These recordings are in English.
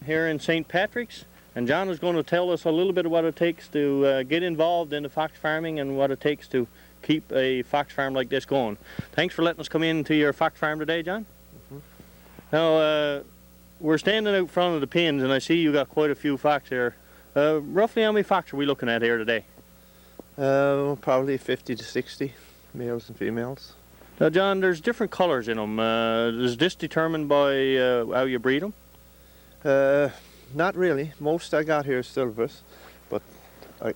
here in St. Patrick's, and John is going to tell us a little bit of what it takes to get involved in the fox farming and what it takes to keep a fox farm like this going. Thanks for letting us come into your fox farm today, John. Now, we're standing out front of the pens, and I see you got quite a few fox here. Roughly how many fox are we looking at here today? Probably 50 to 60, males and females. Now, John, there's different colours in them. Is this determined by how you breed them? Not really. Most I got here is silvers, but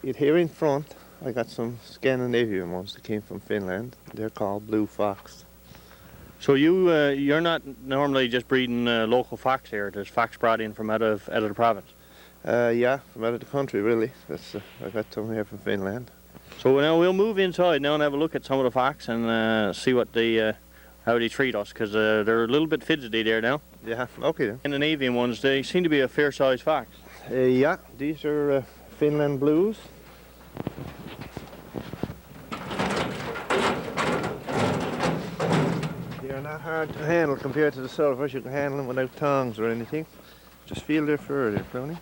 here in front I got some Scandinavian ones that came from Finland. They're called blue fox. So you're not normally just breeding local fox here. There's fox brought in from out of the province. Yeah, from out of the country really. I got some here from Finland. So now we'll move inside now and have a look at some of the fox and see what how they treat us, because they're a little bit fidgety there now. Yeah, okay then. Scandinavian ones, they seem to be a fair sized fox. Yeah, these are Finland blues. They're not hard to handle compared to the silvers. You can handle them without tongs or anything. Just feel their fur there, Cluny.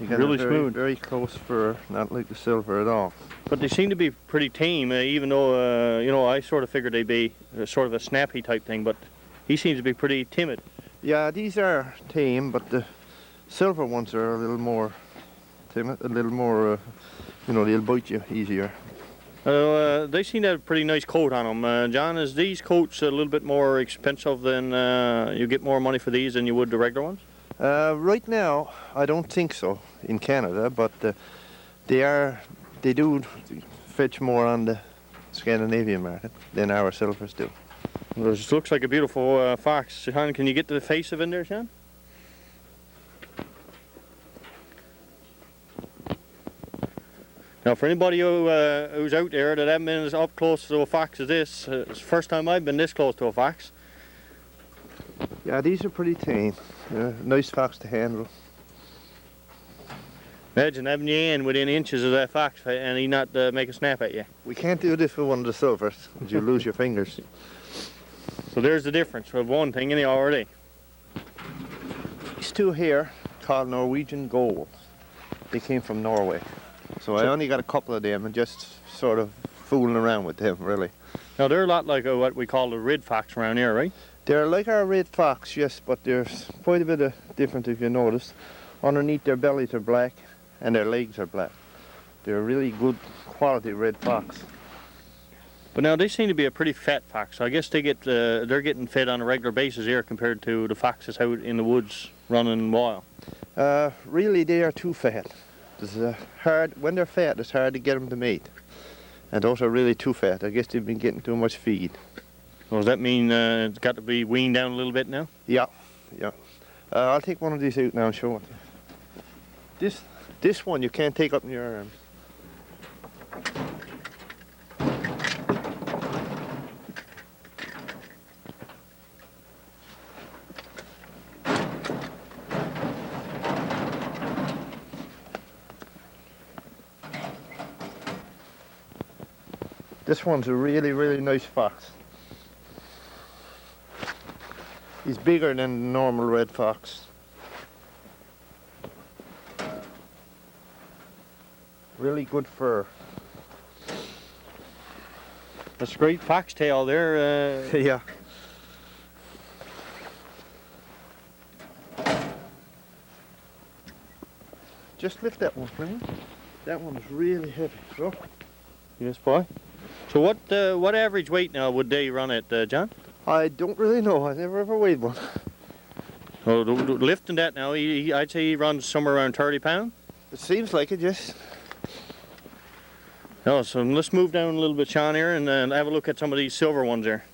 You got really a very, smooth. very close fur, not like the silver at all. But they seem to be pretty tame, even though, you know, I sort of figured they'd be sort of a snappy type thing, but he seems to be pretty timid. Yeah, these are tame, but the silver ones are a little more timid, a little more, you know, they'll bite you easier. They seem to have a pretty nice coat on them. John, is these coats a little bit more expensive than, you get more money for these than you would the regular ones? Right now, I don't think so in Canada, but they do fetch more on the Scandinavian market than our silvers do. Well, this looks like a beautiful fox. Shawn, can you get to the face of it in there, Shawn? Now, for anybody who's out there that hasn't been as up close to a fox as this, it's the first time I've been this close to a fox. Yeah, these are pretty tame. Nice fox to handle. Imagine having you in within inches of that fox and he not make a snap at you. We can't do this with one of the silvers, because you lose your fingers. So there's the difference with one thing anyhow already. These two here, called Norwegian Golds. They came from Norway. So I only got a couple of them and just sort of fooling around with them, really. Now they're a lot like what we call the red fox around here, right? They're like our red fox, yes, but there's quite a bit of difference if you notice. Underneath their bellies are black and their legs are black. They're a really good quality red fox. But now they seem to be a pretty fat fox, so I guess they're getting fed on a regular basis here compared to the foxes out in the woods running wild. Really, they are too fat. When they're fat, it's hard to get them to mate. And those are really too fat. I guess they've been getting too much feed. Well, does that mean it's got to be weaned down a little bit now? Yeah, yeah. I'll take one of these out now and show it. This one you can't take up in your arms. This one's a really, really nice fox. He's bigger than the normal red fox. Really good fur. That's great foxtail there. Yeah. Just lift that one, please. That one's really heavy. So. Yes, boy. So what average weight now would they run at, John? I don't really know. I never ever weighed one. Oh, lifting that now, I'd say he runs somewhere around 30 pounds. It seems like it, yes. Oh, so let's move down a little bit, Shawn, here, and have a look at some of these silver ones there.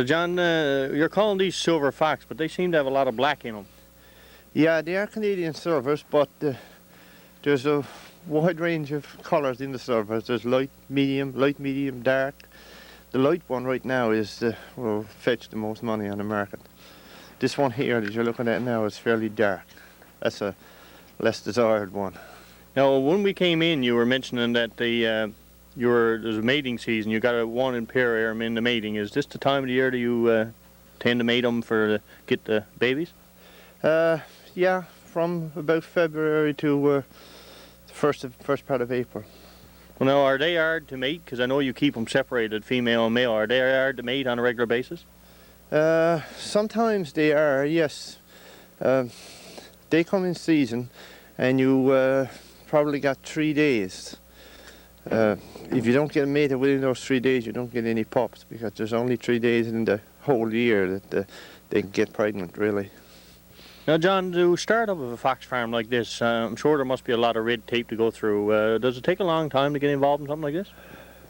John, you're calling these silver fox, but they seem to have a lot of black in them. Yeah, they are Canadian silvers, but there's a wide range of colours in the silvers. There's light, medium, dark. The light one right now is will fetch the most money on the market. This one here that you're looking at now is fairly dark. That's a less desired one. Now, when we came in, you were mentioning that there's a mating season. You got a one in pair in the mating. Is this the time of the year that you tend to mate them for get the babies? Yeah, from about February to first part of April. Well, now, are they hard to mate? Because I know you keep them separated, female and male. Are they hard to mate on a regular basis? Sometimes they are, yes. They come in season, and you probably got 3 days. If you don't get mated within those 3 days, you don't get any pups, because there's only 3 days in the whole year that they can get pregnant, really. Now, John, to start up with a fox farm like this, I'm sure there must be a lot of red tape to go through. Does it take a long time to get involved in something like this?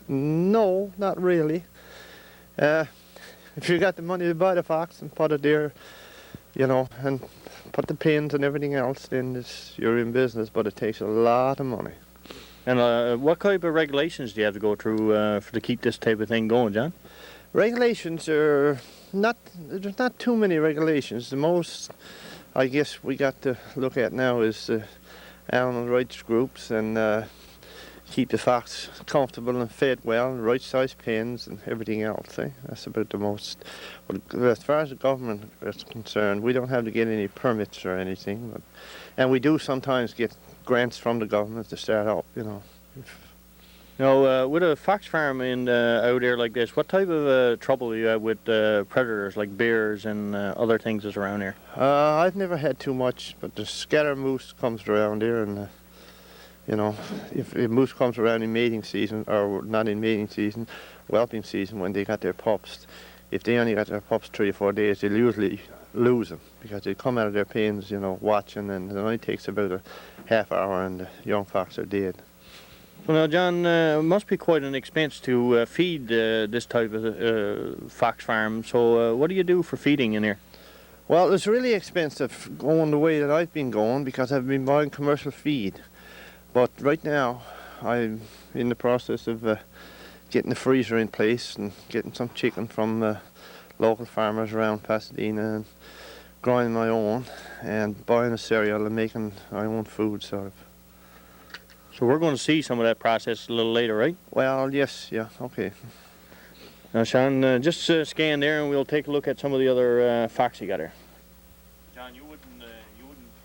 No, not really. If you got the money to buy the fox and put it there, you know, and put the pins and everything else, then you're in business, but it takes a lot of money. And what type of regulations do you have to go through to keep this type of thing going, John? Regulations are there's not too many regulations. The most, I guess, we got to look at now is animal rights groups and keep the fox comfortable and fed well, and right size pens and everything else. That's about the most. But as far as the government is concerned, we don't have to get any permits or anything. And we do sometimes get grants from the government to start up, you know. Now, with a fox farm out there like this, what type of trouble do you have with predators like bears and other things that's around here? I've never had too much, but the scatter moose comes around here, and you know, if moose comes around in mating season, or not in mating season, whelping season, when they got their pups, if they only got their pups 3 or 4 days, they'll usually lose them, because they come out of their pens, you know, watching, and it only takes about a half hour and the young fox are dead. Well, now, John, it must be quite an expense to feed this type of fox farm. So what do you do for feeding in here? Well, it's really expensive going the way that I've been going, because I've been buying commercial feed. But right now, I'm in the process of getting the freezer in place and getting some chicken from local farmers around Pasadena, and growing my own, and buying a cereal and making my own food, sort of. So we're going to see some of that process a little later, right? Well, yes, yeah, okay. Now, Shawn, just scan there, and we'll take a look at some of the other fox you got here. John, you wouldn't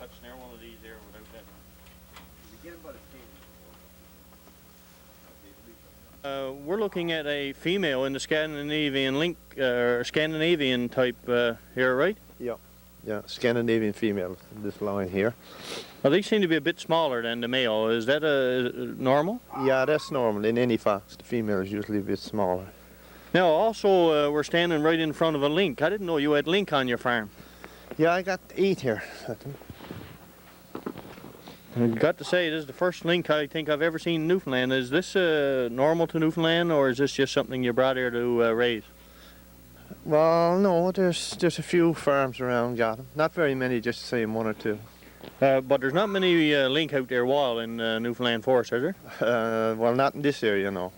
touch near one of these there without that. We're looking at a female in the Scandinavian type here, right? Yeah, Scandinavian female, this line here. Well, they seem to be a bit smaller than the male. Is that normal? Yeah, that's normal. In any fox, the female is usually a bit smaller. Now, also, we're standing right in front of a link. I didn't know you had link on your farm. Yeah, I got 8 here. I've got to say, this is the first link I think I've ever seen in Newfoundland. Is this normal to Newfoundland, or is this just something you brought here to raise? Well, no, there's a few farms around got them. Not very many, just say 1 or 2. But there's not many link out there wild in Newfoundland forest, is there? Well, not in this area, no.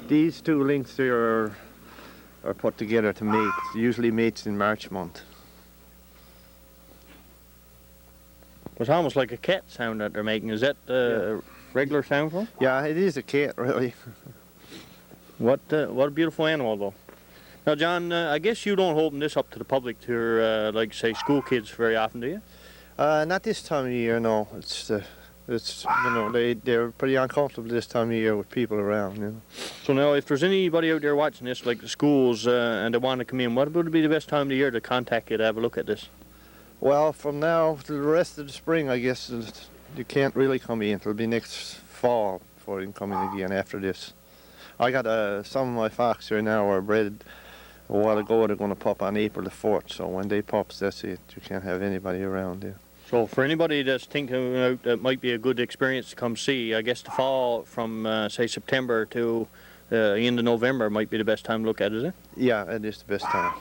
These 2 links here are put together to mate. Usually mates in March month. It's almost like a cat sound that they're making. Is that a regular sound for them? Yeah, it is a cat, really. What a beautiful animal, though. Now, John, I guess you don't open this up to the public to, like, say, school kids very often, do you? Not this time of year, no. It's you know, they're pretty uncomfortable this time of year with people around, you know. So now, if there's anybody out there watching this, like the schools, and they want to come in, what would be the best time of the year to contact you to have a look at this? Well, from now to the rest of the spring, I guess you can't really come in. It'll be next fall before you can come in again after this. I got some of my fox here now are bred a while ago. They're going to pup on April the 4th, so when they pups, that's it. You can't have anybody around there. So for anybody that's thinking out that might be a good experience to come see, I guess the fall from, say, September to end of November might be the best time to look at, is it? Yeah, it is the best time.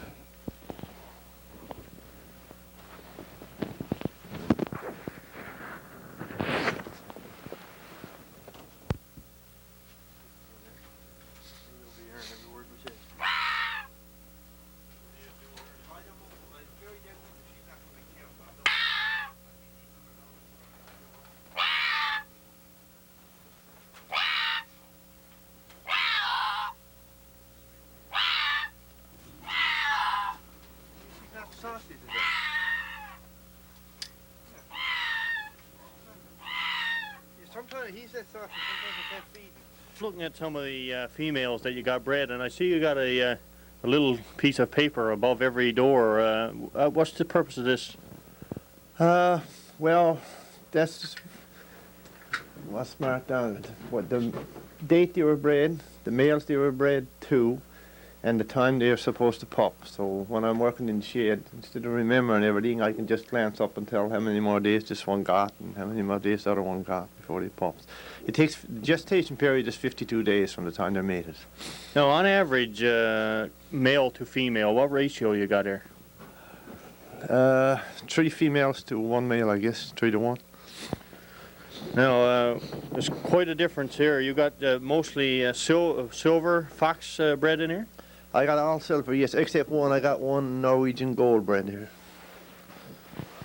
he said so. Sometimes I can't feed him. Looking at some of the females that you got bred, and I see you got a little piece of paper above every door. What's the purpose of this? Well, that's what's marked down. What the date they were bred, the males they were bred to, and the time they are supposed to pop. So when I'm working in the shed, instead of remembering everything, I can just glance up and tell how many more days this one got and how many more days the other one got before they pops. It takes, gestation period is 52 days from the time they're mated. Now, on average, male to female, what ratio you got here? 3 females to 1 male, I guess, 3 to 1. Now, there's quite a difference here. You got mostly silver fox bred in here? I got all silver, yes, except one. I got one Norwegian gold bred here.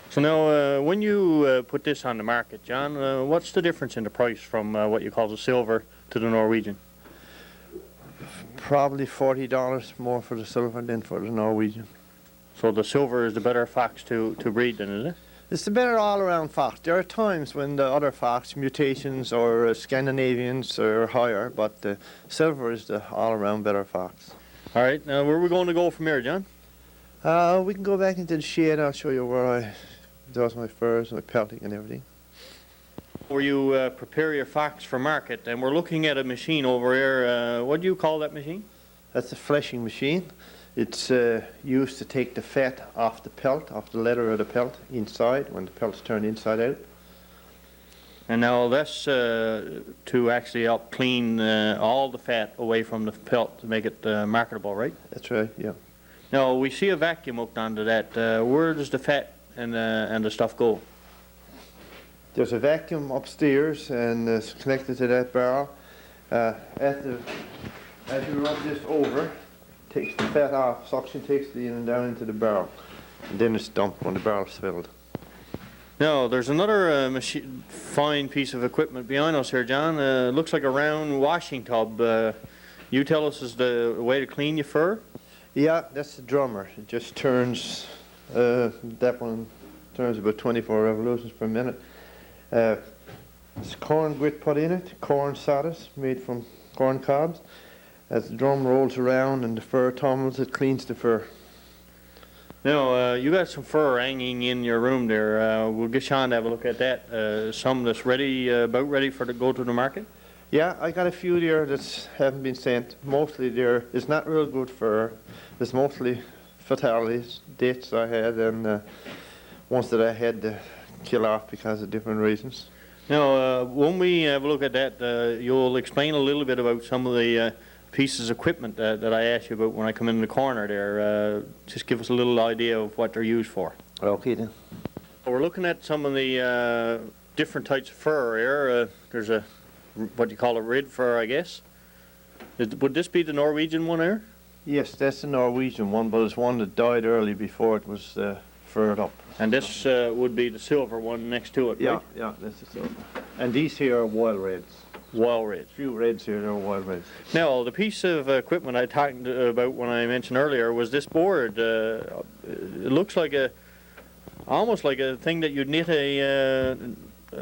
So now, when you put this on the market, John, what's the difference in the price from what you call the silver to the Norwegian? Probably $40 more for the silver than for the Norwegian. So the silver is the better fox to breed then, is it? It's the better all-around fox. There are times when the other fox, mutations or Scandinavians, are higher, but the silver is the all-around better fox. All right, now where are we going to go from here, John? We can go back into the shed. I'll show you where I does my furs, my pelting and everything. Where you prepare your fox for market, and we're looking at a machine over here. What do you call that machine? That's a fleshing machine. It's used to take the fat off the pelt, off the leather of the pelt inside, when the pelt's turned inside out. And now that's to actually help clean all the fat away from the pelt to make it marketable, right? That's right, yeah. Now, we see a vacuum hooked onto that. Where does the fat and the stuff go? There's a vacuum upstairs and it's connected to that barrel. As you rub this over, takes the fat off, suction takes it in and down into the barrel. And then it's dumped when the barrel's filled. Now, there's another fine piece of equipment behind us here, John. Looks like a round washing tub. You tell us is the way to clean your fur? Yeah, that's the drummer. It just turns, that one turns about 24 revolutions per minute. There's corn grit put in it, corn sawdust made from corn cobs. As the drum rolls around and the fur tumbles, it cleans the fur. Now, you got some fur hanging in your room there. We'll get Shawn to have a look at that. Some that's ready, about ready for to go to the market? Yeah, I got a few there that haven't been sent. Mostly there is not real good fur. It's mostly fatalities, deaths I had, and ones that I had to kill off because of different reasons. Now, when we have a look at that, you'll explain a little bit about some of the pieces of equipment that I asked you about when I come in the corner there. Just give us a little idea of what they're used for. Okay then. We're looking at some of the different types of fur here. There's a, what you call a red fur, I guess. Would this be the Norwegian one here? Yes, that's the Norwegian one, but it's one that died early before it was furred up. And this would be the silver one next to it, Yeah, right? yeah, that's the silver. And these here are wild reds. Wild reds. A few reds here, they're wild reds. Now, the piece of equipment I talked about when I mentioned earlier was this board. It looks like almost like a thing that you'd knit a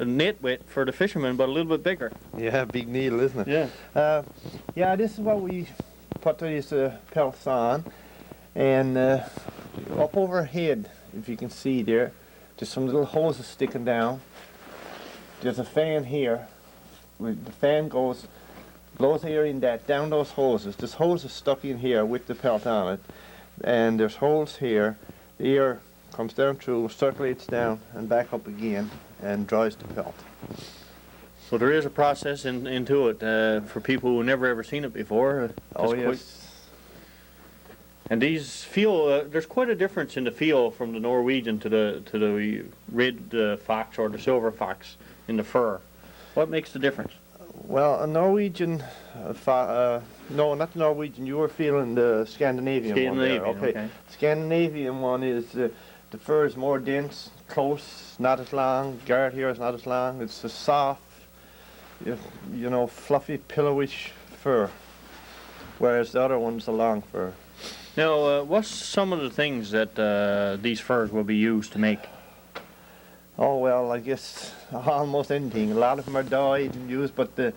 net with for the fishermen, but a little bit bigger. Yeah, big needle, isn't it? Yeah. Yeah, this is what we put these pelts on. And up overhead, if you can see there, there's some little hoses sticking down. There's a fan here. The fan blows air in that, down those hoses. This hose is stuck in here with the pelt on it. And there's holes here. The air comes down through, circulates down and back up again and dries the pelt. So there is a process into it for people who never ever seen it before. Oh yes. And these feel, there's quite a difference in the feel from the Norwegian to the red fox or the silver fox in the fur. What makes the difference? Well, a Norwegian, no, not the Norwegian, you were feeling the Scandinavian one there. Okay. Scandinavian one is, the fur is more dense, close, not as long, guard here is not as long, it's a soft, you know, fluffy, pillowish fur, whereas the other one's a long fur. Now, what's some of the things that these furs will be used to make? Oh well, I guess almost anything. A lot of them are dyed and used, but the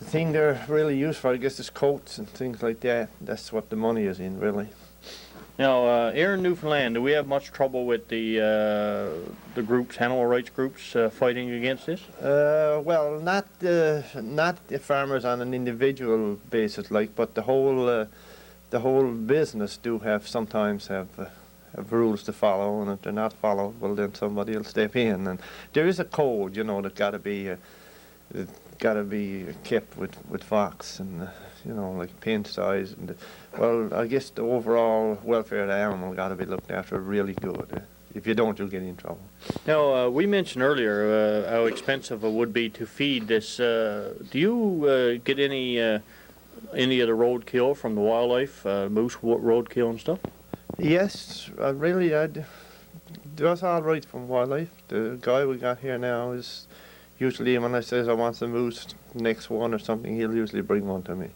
thing they're really used for, I guess, is coats and things like that. That's what the money is in, really. Now, here in Newfoundland, do we have much trouble with the groups, animal rights groups, fighting against this? Well, not the farmers on an individual basis, like, but the whole business do sometimes have rules to follow, and if they're not followed, well, then somebody will step in. And there is a code, that got to be kept with fox, and like pen size, and well, I guess the overall welfare of the animal got to be looked after really good. If you don't, you'll get in trouble. Now, we mentioned earlier how expensive it would be to feed this. Do you get any of the roadkill from the wildlife, moose roadkill and stuff? Yes, that's all right from wildlife. The guy we got here now is usually, when I says I want a moose next one or something, he'll usually bring one to me.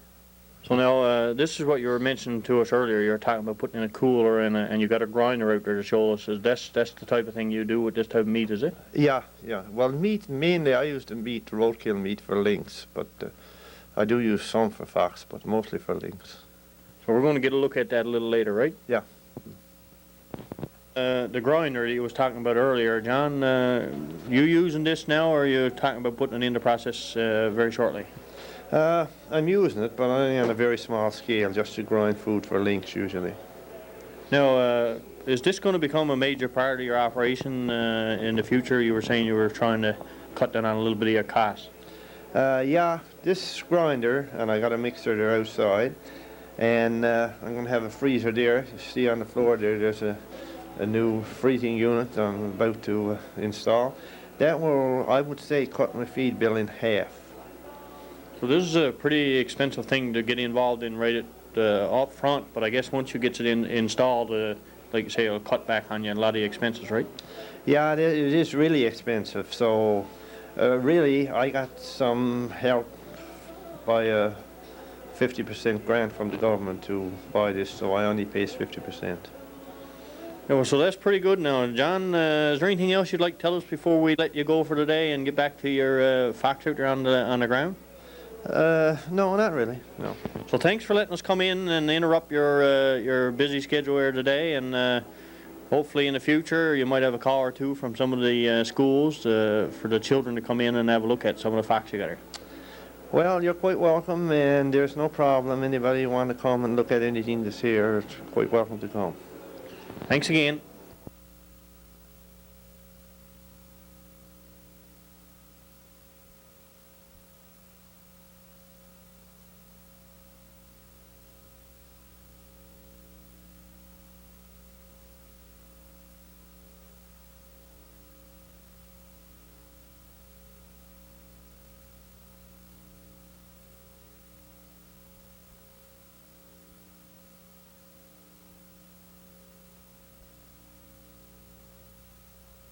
So now, this is what you were mentioning to us earlier. You were talking about putting in a cooler and you got a grinder out there to show us. That's the type of thing you do with this type of meat, is it? Yeah. Well, meat, mainly I use the roadkill meat for lynx, but I do use some for fox, but mostly for lynx. So we're going to get a look at that a little later, right? Yeah. The grinder you was talking about earlier, John, you using this now, or are you talking about putting it in the process very shortly? I'm using it, but only on a very small scale, just to grind food for lynx usually. Now, is this going to become a major part of your operation in the future? You were saying you were trying to cut down on a little bit of your costs. Yeah, this grinder, and I got a mixer there outside, and I'm going to have a freezer there. You see on the floor there's a new freezing unit I'm about to install. That will, I would say, cut my feed bill in half. So this is a pretty expensive thing to get involved in right up front, but I guess once you get it installed, like you say, it'll cut back on you a lot of the expenses, right? Yeah, it is really expensive. So really, I got some help by a 50% grant from the government to buy this, so I only pay 50%. Yeah, well, so that's pretty good now. John, is there anything else you'd like to tell us before we let you go for today and get back to your fox out there on the ground? No, not really, no. So thanks for letting us come in and interrupt your busy schedule here today, and hopefully in the future you might have a call or two from some of the schools for the children to come in and have a look at some of the fox you got here. Well, you're quite welcome, and there's no problem. Anybody want to come and look at anything that's here, is quite welcome to come. Thanks again.